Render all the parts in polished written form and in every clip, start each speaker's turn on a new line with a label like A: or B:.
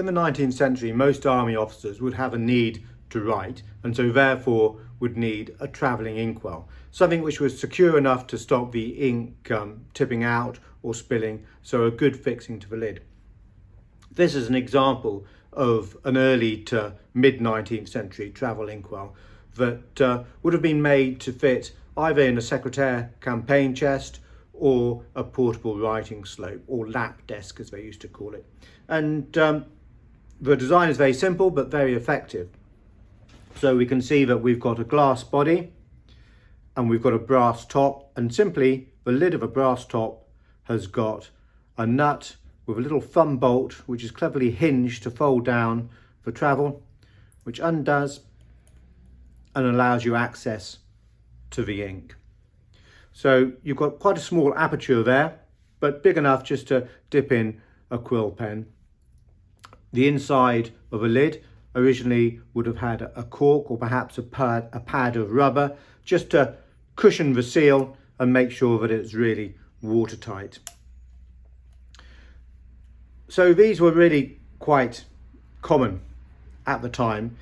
A: In the 19th century, most army officers would have a need to write, and so therefore would need a travelling inkwell, something which was secure enough to stop the ink tipping out or spilling, so a good fixing to the lid. This is an example of an early to mid 19th century travel inkwell that would have been made to fit either in a Secreataire campaign chest or a portable writing slope, or lap desk as they used to call it. And the design is very simple but very effective. So we can see that we've got a glass body and we've got a brass top, and simply the lid of a brass top has got a nut with a little thumb bolt which is cleverly hinged to fold down for travel, which undoes and allows you access to the ink. So you've got quite a small aperture there, but big enough just to dip in a quill pen. The inside of a lid originally would have had a cork or perhaps a pad of rubber, just to cushion the seal and make sure that it's really watertight. So these were really quite common at the time,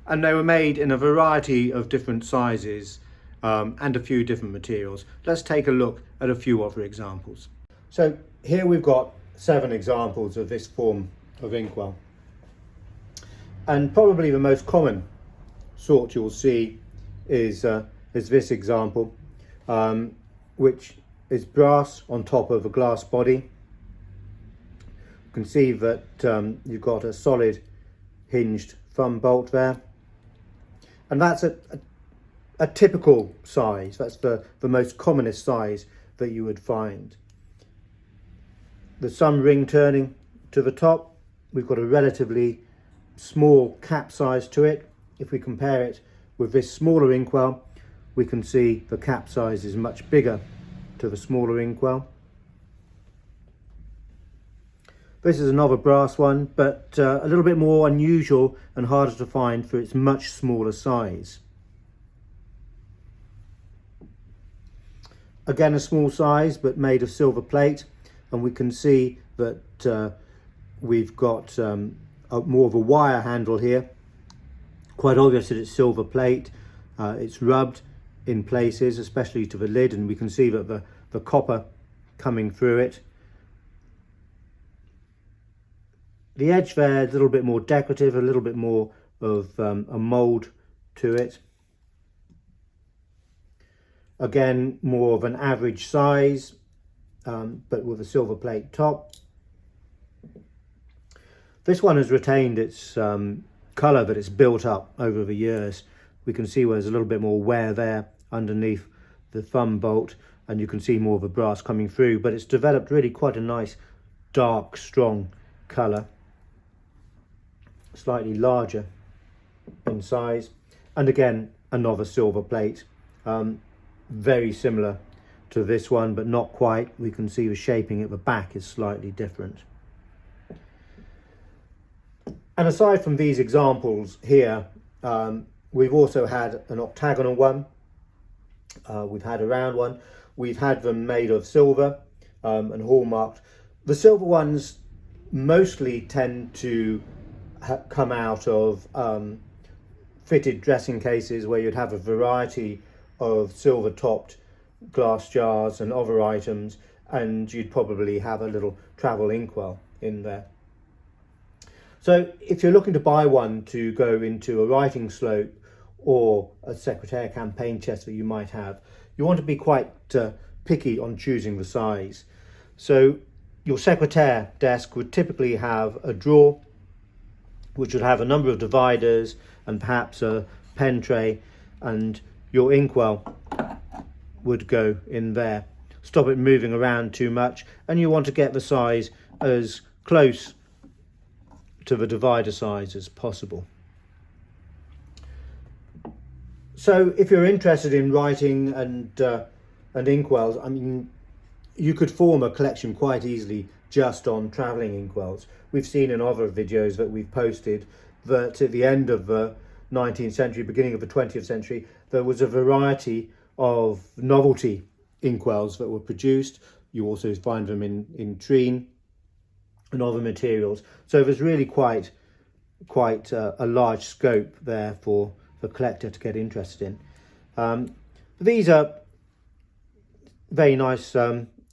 A: and they were made in a variety of different sizes and a few different materials. Let's take a look at a few other examples. So here we've got 7 examples of this form of inkwell, and probably the most common sort you'll see is this example, which is brass on top of a glass body. You can see that you've got a solid hinged thumb bolt there, and that's a typical size. That's the most commonest size that you would find. There's some ring turning to the top. We've got a relatively small cap size to it. If we compare it with this smaller inkwell, we can see the cap size is much bigger to the smaller inkwell. This is another brass one, but a little bit more unusual and harder to find for its much smaller size. Again, a small size but made of silver plate, and we can see that we've got more of a wire handle here. Quite obvious that it's silver plate. It's rubbed in places, especially to the lid, and we can see that the copper coming through it. The edge there is a little bit more decorative, a little bit more of a mould to it. Again, more of an average size, but with a silver plate top. This one has retained its colour that it's built up over the years. We can see where there's a little bit more wear there underneath the thumb bolt, and you can see more of the brass coming through, but it's developed really quite a nice dark, strong colour. Slightly larger in size, and again another silver plate, very similar to this one but not quite. We can see the shaping at the back is slightly different. And aside from these examples here, we've also had an octagonal one, we've had a round one, we've had them made of silver and hallmarked. The silver ones mostly tend to come out of fitted dressing cases, where you'd have a variety of silver topped glass jars and other items, and you'd probably have a little travel inkwell in there. So if you're looking to buy one to go into a writing slope or a Secreataire campaign chest that you might have, you want to be quite picky on choosing the size. So your Secreataire desk would typically have a drawer which would have a number of dividers and perhaps a pen tray, and your inkwell would go in there. Stop it moving around too much, and you want to get the size as close to the divider size as possible. So if you're interested in writing and inkwells, I mean, you could form a collection quite easily just on travelling inkwells. We've seen in other videos that we've posted that at the end of the 19th century, beginning of the 20th century, there was a variety of novelty inkwells that were produced. You also find them in Treen, and other materials. So there's really quite a large scope there for the collector to get interested in. These are very nice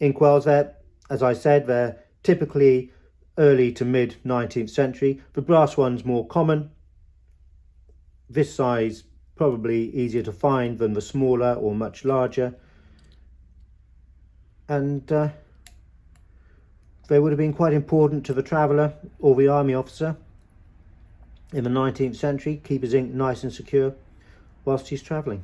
A: inkwells. As I said, they're typically early to mid 19th century. The brass one's more common. This size probably easier to find than the smaller or much larger. And they would have been quite important to the traveller or the army officer in the 19th century. Keep his ink nice and secure whilst he's travelling.